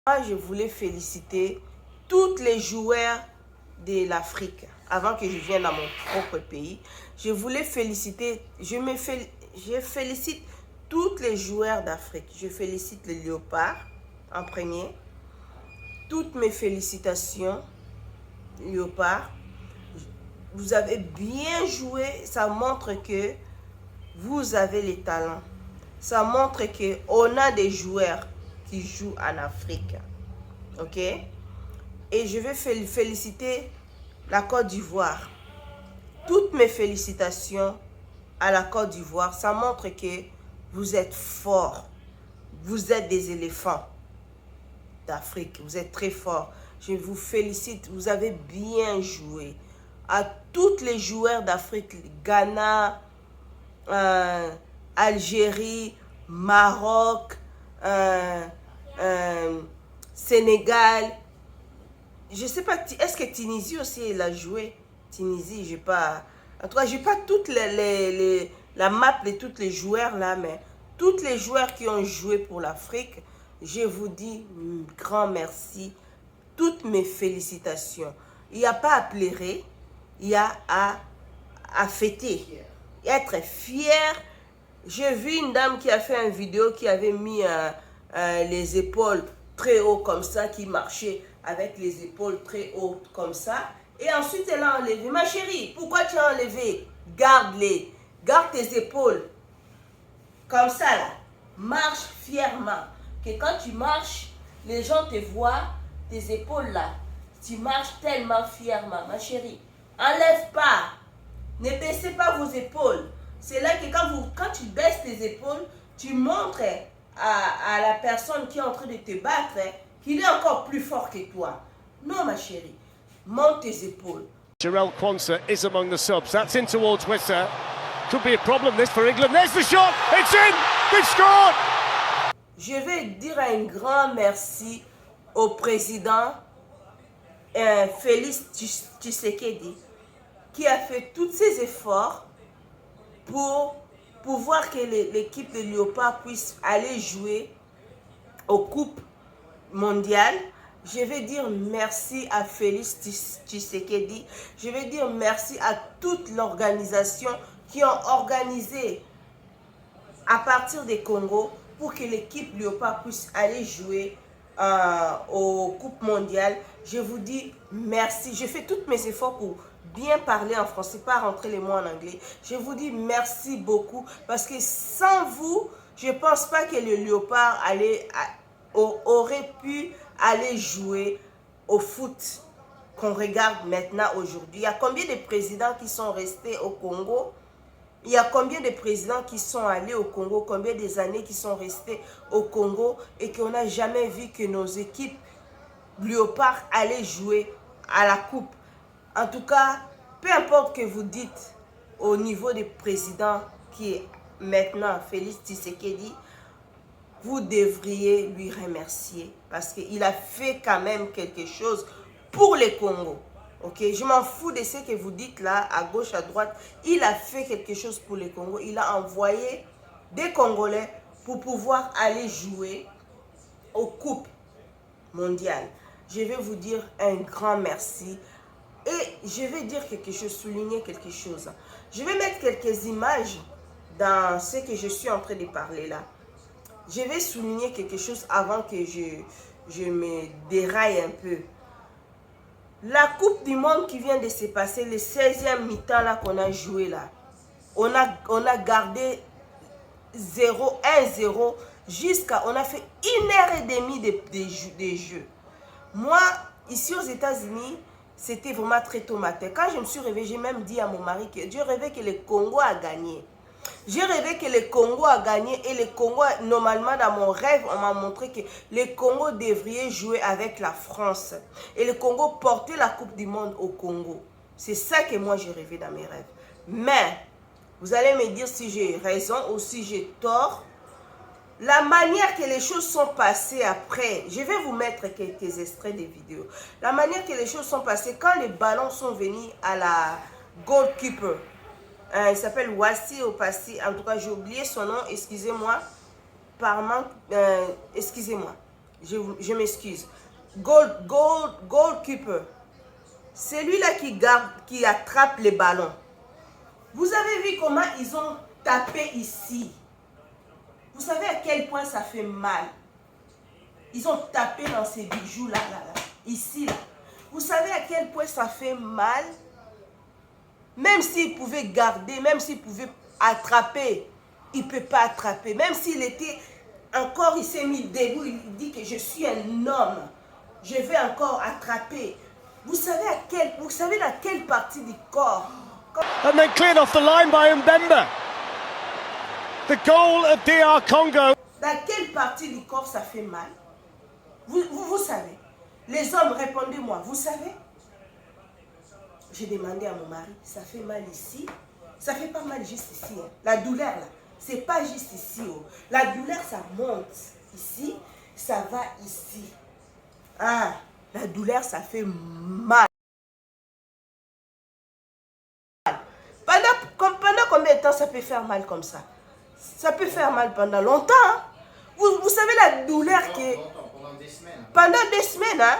Moi, je voulais féliciter tous les joueurs de l'Afrique avant que je vienne dans mon propre pays. Je voulais féliciter, je félicite tous les joueurs d'Afrique. Je félicite les Léopards en premier. Toutes mes félicitations, Léopards. Vous avez bien joué. Ça montre que vous avez les talents. Ça montre qu'on a des joueurs qui jouent en Afrique. Ok? Et je vais féliciter la Côte d'Ivoire. Toutes mes félicitations à la Côte d'Ivoire. Ça montre que vous êtes forts. Vous êtes des éléphants d'Afrique. Vous êtes très forts. Je vous félicite. Vous avez bien joué. À tous les joueurs d'Afrique, Ghana, Algérie, Maroc, Sénégal. Je sais pas, est-ce que Tunisie aussi elle a joué? Tunisie, j'ai pas. En tout cas, j'ai pas toutes la map de tous les joueurs là, mais tous les joueurs qui ont joué pour l'Afrique, je vous dis grand merci. Toutes mes félicitations. Il n'y a pas à pleurer, il y a à fêter. Être fier. J'ai vu une dame qui a fait une vidéo qui avait mis les épaules très haut comme ça, qui marchait avec les épaules très hautes comme ça. Et ensuite, elle a enlevé. Ma chérie, pourquoi tu as enlevé? Garde-les. Garde tes épaules. Comme ça, là. Marche fièrement. Que quand tu marches, les gens te voient, tes épaules là. Tu marches tellement fièrement. Ma chérie, enlève pas. Ne baissez pas vos épaules. C'est là que quand tu baisses tes épaules, tu montres à la personne qui est en train de te battre qu'il est encore plus fort que toi. Non, ma chérie. Monte tes épaules. Jarell Quansah is among the subs. That's in towards Wissa. Could be a problem this for England. There's the shot. It's in. They've scored. Je vais dire un grand merci au président Félix Tshisekedi qui a fait tous ses efforts pour pouvoir que l'équipe de Léopard puisse aller jouer aux coupes mondiales. Je vais dire merci à Félix Tshisekedi. Je vais dire merci à toute l'organisation qui ont organisé à partir des Congo pour que l'équipe Léopard puisse aller jouer aux coupes mondiales. Je vous dis merci. Je fais tous mes efforts pour bien parler en français, pas rentrer les mots en anglais. Je vous dis merci beaucoup parce que sans vous, je ne pense pas que le Léopard aurait pu aller jouer au foot qu'on regarde maintenant aujourd'hui. Il y a combien de présidents qui sont restés au Congo? Il y a combien de présidents qui sont allés au Congo? Combien des années qui sont restés au Congo et qu'on n'a jamais vu que nos équipes Léopard allaient jouer à la coupe? En tout cas, peu importe que vous dites au niveau des présidents qui est maintenant Félix Tshisekedi, vous devriez lui remercier parce qu'il a fait quand même quelque chose pour le Congo. Ok, je m'en fous de ce que vous dites là, à gauche, à droite. Il a fait quelque chose pour le Congo. Il a envoyé des Congolais pour pouvoir aller jouer aux coupes mondiales. Je vais vous dire un grand merci. Et je vais dire quelque chose, souligner quelque chose. Je vais mettre quelques images dans ce que je suis en train de parler là. Je vais souligner quelque chose avant que je me déraille un peu. La Coupe du Monde qui vient de se passer, le 16e mi-temps là qu'on a joué là, on a gardé 1-0 jusqu'à... On a fait 1h30 de jeu. Moi, ici aux États-Unis, c'était vraiment très tôt matin. Quand je me suis réveillée, j'ai même dit à mon mari que Dieu rêvait que le Congo a gagné. J'ai rêvé que le Congo a gagné et le Congo, normalement dans mon rêve, on m'a montré que le Congo devrait jouer avec la France. Et le Congo portait la Coupe du Monde au Congo. C'est ça que moi j'ai rêvé dans mes rêves. Mais, vous allez me dire si j'ai raison ou si j'ai tort. La manière que les choses sont passées après, je vais vous mettre quelques extraits des vidéos. La manière que les choses sont passées quand les ballons sont venus à la goalkeeper. Il s'appelle Wassi Opassi. En tout cas, j'ai oublié son nom. Excusez-moi. Par manque. Excusez-moi. je m'excuse. Goalkeeper. C'est lui-là qui garde, qui attrape les ballons. Vous avez vu comment ils ont tapé ici. Vous savez à quel point ça fait mal. Ils ont tapé dans ces bijoux là, ici là. Vous savez à quel point ça fait mal. Même s'il pouvait garder, même s'il pouvait attraper, il ne peut pas attraper. Même s'il était encore, il s'est mis debout, il dit que je suis un homme. Je vais encore attraper. Vous savez dans quelle partie du corps? And then cleared off the line by Mbemba. The goal of DR Congo. Dans quelle partie du corps ça fait mal? Vous savez. Les hommes, répondez-moi, vous savez? J'ai demandé à mon mari, ça fait mal ici? Ça fait pas mal juste ici. Hein. La douleur là, c'est pas juste ici. Oh. La douleur ça monte ici, ça va ici. Ah, la douleur ça fait mal. Pendant combien de temps ça peut faire mal comme ça? Ça peut faire mal pendant longtemps. Hein? Vous savez la douleur que... Pendant des semaines. Pendant des semaines, hein?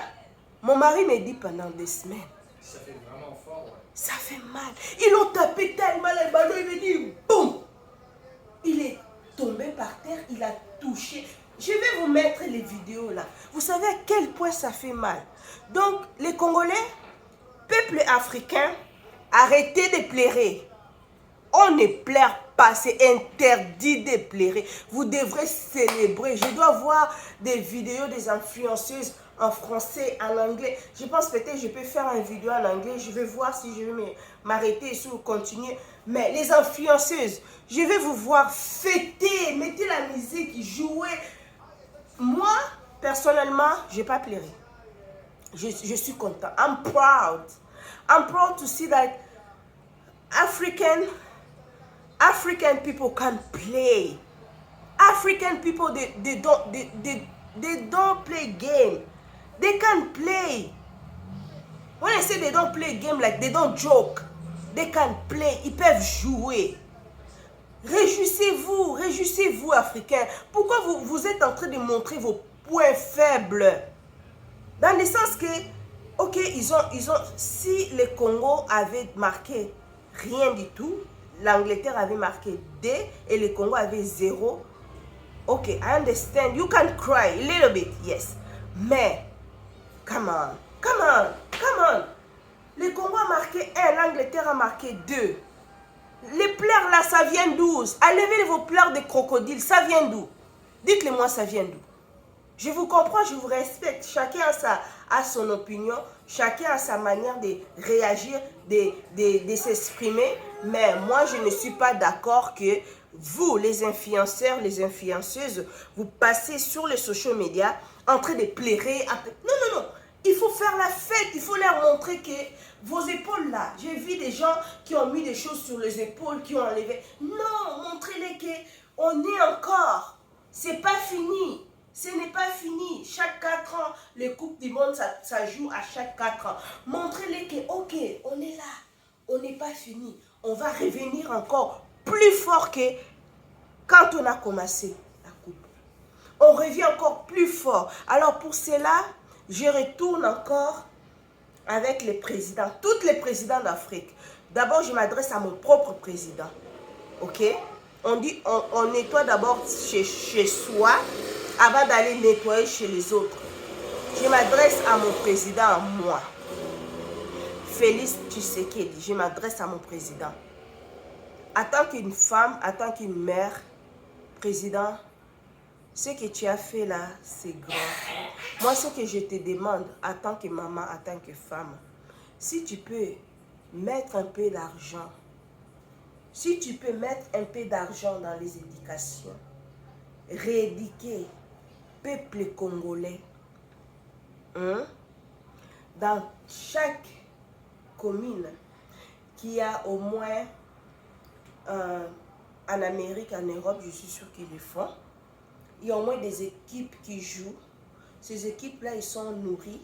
Mon mari me dit pendant des semaines. Ça fait vraiment fort, ouais. Ça fait mal. Ils l'ont tapé tellement le ballon, il me dit boum. Il est tombé par terre, il a touché. Je vais vous mettre les vidéos là. Vous savez à quel point ça fait mal. Donc, les Congolais, peuple africain, arrêtez de pleurer. On ne pleure pas, c'est interdit de pleurer. Vous devrez célébrer. Je dois voir des vidéos des influenceuses en français, en anglais. Je pense peut-être que je peux faire une vidéo en anglais. Je vais voir si je vais m'arrêter et continuer. Mais les influenceuses, je vais vous voir fêter, mettez la musique, jouer. Moi, personnellement, je n'ai pas pleuré. Je suis content. I'm proud. I'm proud to see that African people can play. African people, they don't play game. They can play. When I say they don't play game, like they don't joke. They can play. Ils peuvent jouer. Réjouissez-vous, réjouissez-vous, Africains. Pourquoi vous êtes en train de montrer vos points faibles? Dans le sens que, ok, si le Congo avait marqué rien du tout, l'Angleterre avait marqué 2 et le Congo avait 0. Ok, I understand. You can cry a little bit, yes. Mais, come on. Le Congo a marqué 1, l'Angleterre a marqué 2. Les pleurs là, ça vient d'où? Enlevez vos pleurs de crocodile, ça vient d'où? Dites-le moi, ça vient d'où? Je vous comprends, je vous respecte. Chacun a son opinion, chacun a sa manière de réagir, de s'exprimer. Mais moi, je ne suis pas d'accord que vous, les influenceurs, les influenceuses, vous passez sur les social media en train de pleurer. Non. Il faut faire la fête, il faut leur montrer que vos épaules là, j'ai vu des gens qui ont mis des choses sur les épaules, qui ont enlevé. Non, montrez-les qu'on est encore. C'est pas fini. Ce n'est pas fini. Chaque 4 ans, les Coupes du Monde, ça joue à chaque 4 ans. Montrez-les que, ok, on est là. On n'est pas fini. On va revenir encore plus fort que quand on a commencé la Coupe. On revient encore plus fort. Alors pour cela, je retourne encore avec les présidents, tous les présidents d'Afrique. D'abord, je m'adresse à mon propre président. Ok? On dit, on nettoie d'abord chez soi avant d'aller nettoyer chez les autres. Je m'adresse à mon président, moi. Félix Tshisekedi, je m'adresse à mon président. En tant qu'une femme, en tant qu'une mère, président, ce que tu as fait là, c'est grand. Moi, ce que je te demande, en tant que maman, en tant que femme, si tu peux mettre un peu d'argent, si tu peux mettre un peu d'argent dans les éducations, rééduquer peuple congolais, hein? Dans chaque commune qui a au moins en Amérique, en Europe, je suis sûre qu'ils le font. Il y a au moins des équipes qui jouent. Ces équipes-là, ils sont nourris.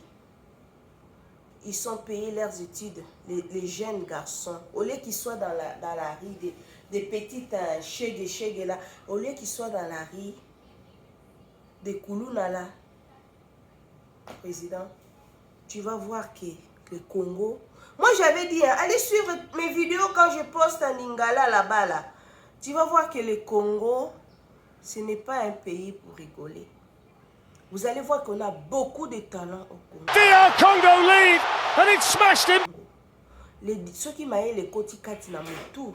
Ils sont payés leurs études, les jeunes garçons. Au lieu qu'ils soient dans la rue, des petites chègues là, au lieu qu'ils soient dans la rue, des koulouna là, président, tu vas voir que le Congo... Moi, j'avais dit, hein, allez suivre mes vidéos quand je poste en lingala là-bas, là. Tu vas voir que le Congo, ce n'est pas un pays pour rigoler. Vous allez voir qu'on a beaucoup de talents au Congo. DR Congo lead, and it smashed him. Ceux qui m'aillent les kotikati na mutu,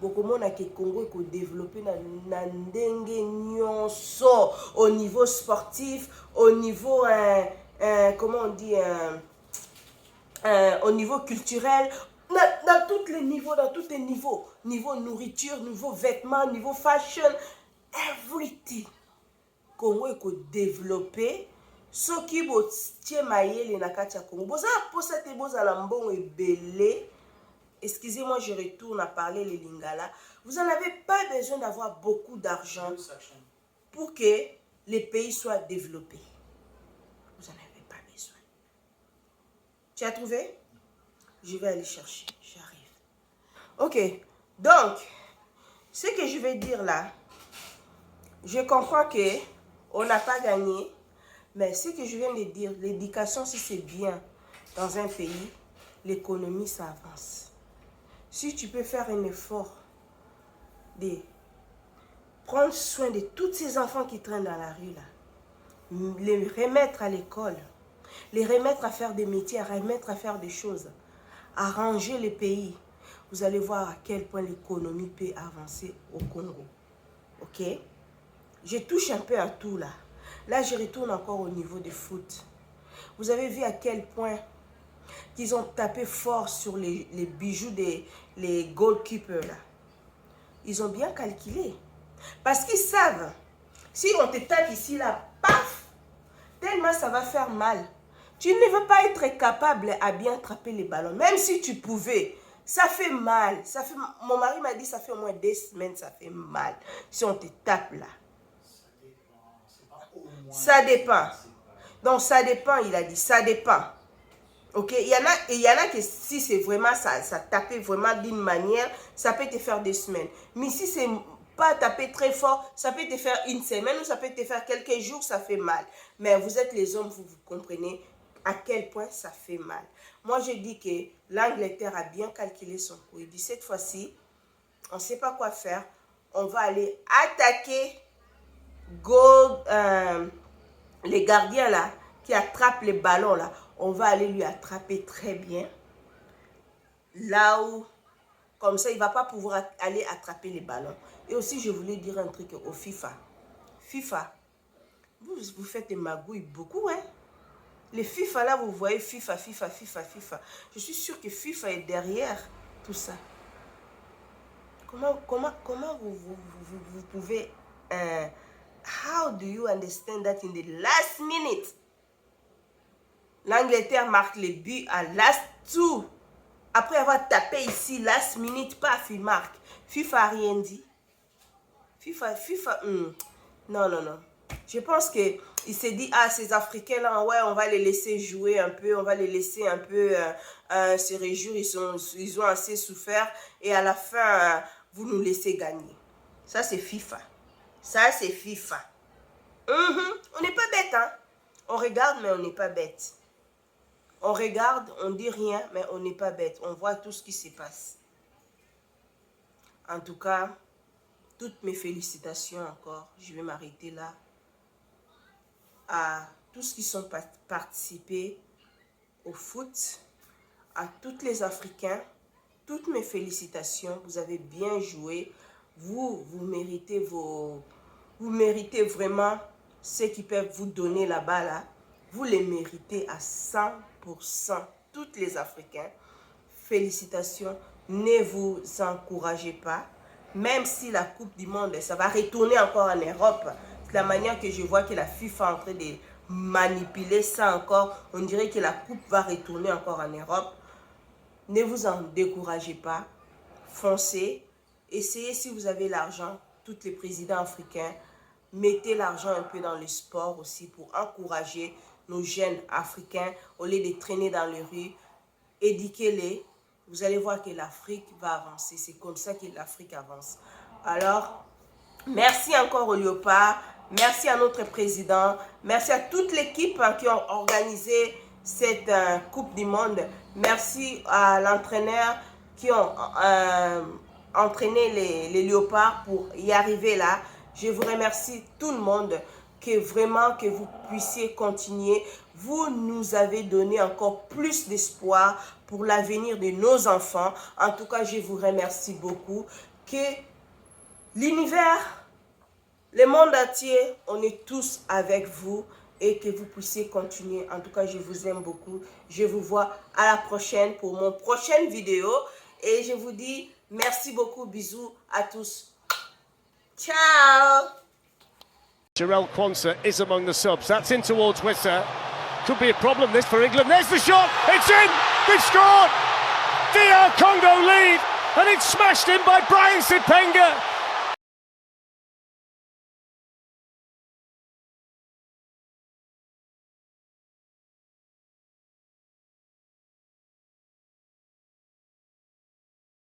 bokomona ke Congo ko développer na ndenge nyonso au niveau sportif, au niveau comment on dit au niveau culturel, dans tous les niveaux, niveau nourriture, niveau vêtements, niveau fashion, everything. Congo est développé. Ce qui est maillé na kati ya Congo. Boza posa te boza la mbongo ebele. Excusez-moi, je retourne à parler les lingala. Vous n'en avez pas besoin d'avoir beaucoup d'argent pour que les pays soient développés. Vous n'en avez pas besoin. Tu as trouvé? Je vais aller chercher. J'arrive. Ok. Donc, ce que je vais dire là, je comprends que on n'a pas gagné. Mais ce que je viens de dire, l'éducation, si c'est bien dans un pays, l'économie, ça avance. Si tu peux faire un effort de prendre soin de tous ces enfants qui traînent dans la rue, là, les remettre à l'école, les remettre à faire des métiers, à remettre à faire des choses, à ranger les pays, vous allez voir à quel point l'économie peut avancer au Congo. Ok? Je touche un peu à tout là. Là, je retourne encore au niveau du foot. Vous avez vu à quel point qu'ils ont tapé fort sur les bijoux des goalkeepers là. Ils ont bien calculé. Parce qu'ils savent, si on te tape ici là, paf, tellement ça va faire mal. Tu ne veux pas être capable à bien attraper les ballons. Même si tu pouvais, ça fait mal. Mon mari m'a dit ça fait au moins 2 semaines, ça fait mal. Si on te tape là. Ça dépend. Donc ça dépend, il a dit, ça dépend. Ok, il y en a que si c'est vraiment ça tapait vraiment d'une manière, ça peut te faire 2 semaines. Mais si c'est pas taper très fort, ça peut te faire 1 semaine ou ça peut te faire quelques jours, ça fait mal. Mais vous êtes les hommes, vous comprenez à quel point ça fait mal. Moi je dis que l'Angleterre a bien calculé son coup. Il dit cette fois-ci, on ne sait pas quoi faire, on va aller attaquer les gardiens là, qui attrapent les ballons là, on va aller lui attraper très bien. Là où, comme ça, il ne va pas pouvoir aller attraper les ballons. Et aussi, je voulais dire un truc au FIFA. FIFA, vous faites des magouilles beaucoup, hein. Les FIFA là, vous voyez FIFA. Je suis sûre que FIFA est derrière tout ça. Comment vous pouvez... how do you understand that in the last minute, l'Angleterre marque les buts à last two. Après avoir tapé ici, last minute, paf, il marque. FIFA n'a rien dit. FIFA, non. Je pense qu'il s'est dit, ah, ces Africains-là, ouais, on va les laisser jouer un peu, on va les laisser un peu se réjouir, ils ont assez souffert, et à la fin, vous nous laissez gagner. Ça, c'est FIFA. Ça, c'est FIFA. On n'est pas bête, hein. On regarde, mais on n'est pas bête. On regarde, on dit rien, mais on n'est pas bête. On voit tout ce qui se passe. En tout cas, toutes mes félicitations encore. Je vais m'arrêter là. À tous qui sont participés au foot, à tous les Africains, toutes mes félicitations. Vous avez bien joué. Vous méritez vous méritez vraiment ce qu'ils peuvent vous donner là-bas, là. Vous les méritez à 100%. Tous les Africains. Félicitations. Ne vous encouragez pas. Même si la Coupe du Monde, ça va retourner encore en Europe. C'est la manière que je vois que la FIFA est en train de manipuler ça encore. On dirait que la Coupe va retourner encore en Europe. Ne vous en découragez pas. Foncez. Essayez si vous avez l'argent. Tous les présidents africains, mettez l'argent un peu dans le sport aussi pour encourager nos jeunes Africains au lieu de traîner dans les rues. Éduquez-les. Vous allez voir que l'Afrique va avancer. C'est comme ça que l'Afrique avance. Alors, merci encore au Léopard. Merci à notre président. Merci à toute l'équipe qui a organisé cette Coupe du Monde. Merci à l'entraîneur qui ont entraîné les Léopards pour y arriver là. Je vous remercie tout le monde, que vraiment que vous puissiez continuer. Vous nous avez donné encore plus d'espoir pour l'avenir de nos enfants. En tout cas, je vous remercie beaucoup. Que l'univers, le monde entier, on est tous avec vous et que vous puissiez continuer. En tout cas, je vous aime beaucoup. Je vous vois à la prochaine pour mon prochaine vidéo. Et je vous dis merci beaucoup. Bisous à tous. Ciao. Jarell Quansah is among the subs. That's in towards Wissa. Could be a problem this for England. There's the shot. It's in. They've scored. DR Congo lead. And it's smashed in by Brian Sipenga.